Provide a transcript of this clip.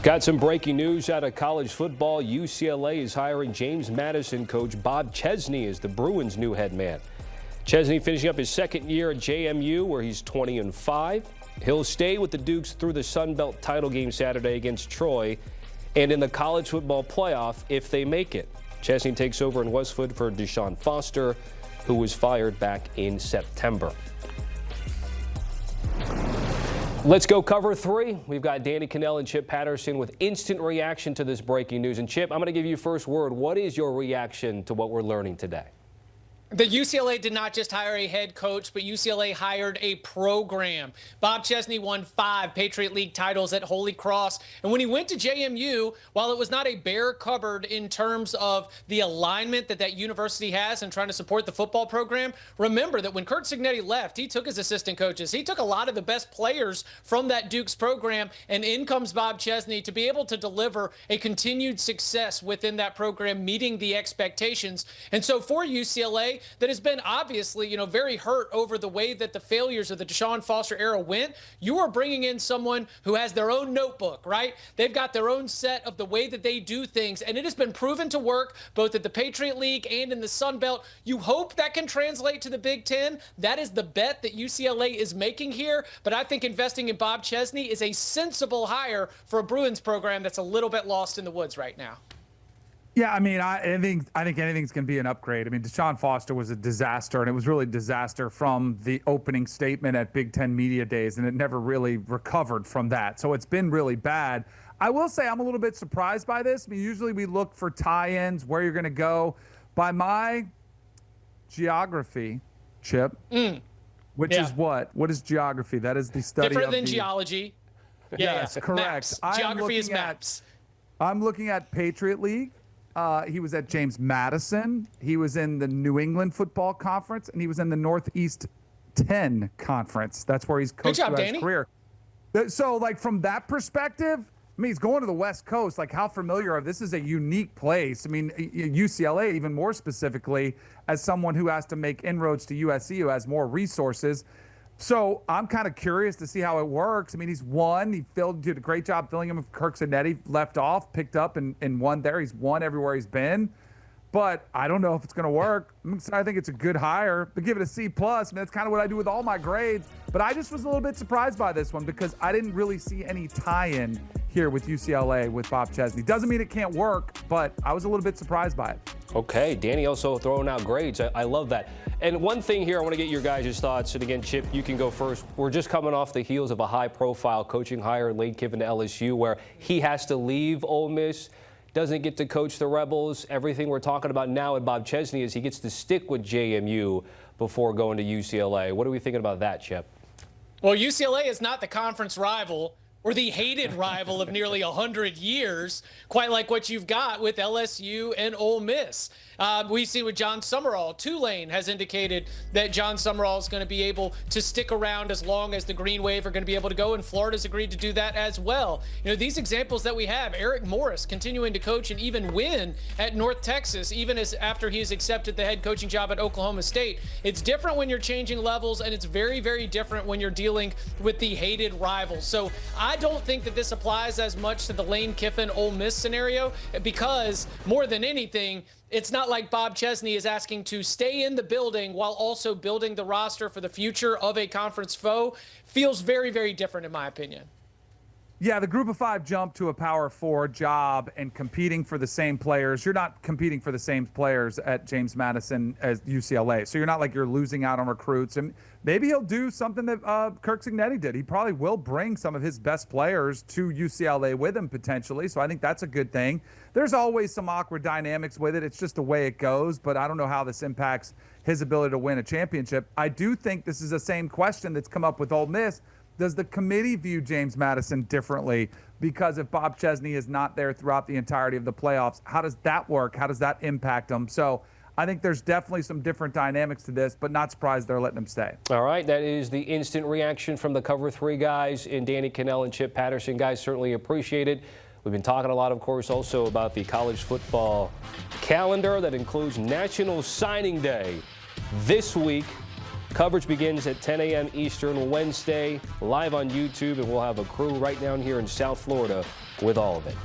Got some breaking news out of college football. UCLA is hiring James Madison coach Bob Chesney as the Bruins' new head man. Chesney finishing up his second year at JMU, where he's 20-5. He'll stay with the Dukes through the Sun Belt title game Saturday against Troy and in the college football playoff if they make it. Chesney takes over in Westwood for Deshaun Foster, who was fired back in September. Let's go cover three. We've got Kanell and Chip Patterson with instant reaction to this breaking news. And Chip, I'm going to give you first word. What is your reaction to what we're learning today? The UCLA did not just hire a head coach, but UCLA hired a program. Bob Chesney won 5 Patriot League titles at Holy Cross. And when he went to JMU, while it was not a bare cupboard in terms of the alignment that university has and trying to support the football program, remember that when Curt Cignetti left, he took his assistant coaches. He took a lot of the best players from that Dukes program, and in comes Bob Chesney to be able to deliver a continued success within that program, meeting the expectations. And so for UCLA, that has been obviously, very hurt over the way that the failures of the Deshaun Foster era went. You are bringing in someone who has their own notebook, right? They've got their own set of the way that they do things, and it has been proven to work both at the Patriot League and in the Sun Belt. You hope that can translate to the Big Ten. That is the bet that UCLA is making here, but I think investing in Bob Chesney is a sensible hire for a Bruins program that's a little bit lost in the woods right now. Yeah, I think anything's going to be an upgrade. Deshaun Foster was a disaster, and it was really a disaster from the opening statement at Big Ten Media Days, and it never really recovered from that. So it's been really bad. I will say I'm a little bit surprised by this. Usually we look for tie-ins, where you're going to go. By my geography, Chip, which is what? What is geography? That is the study Different of than geology. Yes, correct. Geography is maps. I'm looking at Patriot League. He was at James Madison. He was in the New England Football Conference, and he was in the Northeast 10 Conference. That's where he's coached throughout his career. So, from that perspective, he's going to the West Coast. How familiar of this is a unique place. UCLA, even more specifically, as someone who has to make inroads to USC, who has more resources. So I'm kind of curious to see how it works. He's won. He did a great job filling him with Curt Cignetti, left off, picked up, and won there. He's won everywhere he's been. But I don't know if it's going to work. I think it's a good hire, but give it a C+. That's kind of what I do with all my grades. But I just was a little bit surprised by this one because I didn't really see any tie-in here with UCLA with Bob Chesney. Doesn't mean it can't work, but I was a little bit surprised by it. Okay, Danny also throwing out grades. I love that. And one thing here, I want to get your guys' thoughts. And again, Chip, you can go first. We're just coming off the heels of a high-profile coaching hire in Lane Kiffin to LSU, where he has to leave Ole Miss, doesn't get to coach the Rebels. Everything we're talking about now with Bob Chesney is he gets to stick with JMU before going to UCLA. What are we thinking about that, Chip? Well, UCLA is not the conference rival or the hated rival of nearly 100 years, quite like what you've got with LSU and Ole Miss. We see with John Summerall. Tulane has indicated that John Summerall is going to be able to stick around as long as the Green Wave are going to be able to go, and Florida's agreed to do that as well. These examples that we have, Eric Morris continuing to coach and even win at North Texas, even as after he's accepted the head coaching job at Oklahoma State. It's different when you're changing levels, and it's very, very different when you're dealing with the hated rivals. So I don't think that this applies as much to the Lane Kiffin Ole Miss scenario, because more than anything, it's not like Bob Chesney is asking to stay in the building while also building the roster for the future of a conference foe. Feels very, very different in my opinion. Yeah, the group of 5 jump to a Power 4 job and competing for the same players. You're not competing for the same players at James Madison as UCLA. So you're not like you're losing out on recruits. And maybe he'll do something that Curt Cignetti did. He probably will bring some of his best players to UCLA with him potentially. So I think that's a good thing. There's always some awkward dynamics with it. It's just the way it goes. But I don't know how this impacts his ability to win a championship. I do think this is the same question that's come up with Ole Miss. Does the committee view James Madison differently? Because if Bob Chesney is not there throughout the entirety of the playoffs, how does that work? How does that impact him? So I think there's definitely some different dynamics to this, but not surprised they're letting him stay. All right, that is the instant reaction from the Cover 3 guys in Kanell and Chip Patterson. Guys, certainly appreciate it. We've been talking a lot, of course, also about the college football calendar that includes National Signing Day this week. Coverage begins at 10 a.m. Eastern Wednesday, live on YouTube, and we'll have a crew right down here in South Florida with all of it.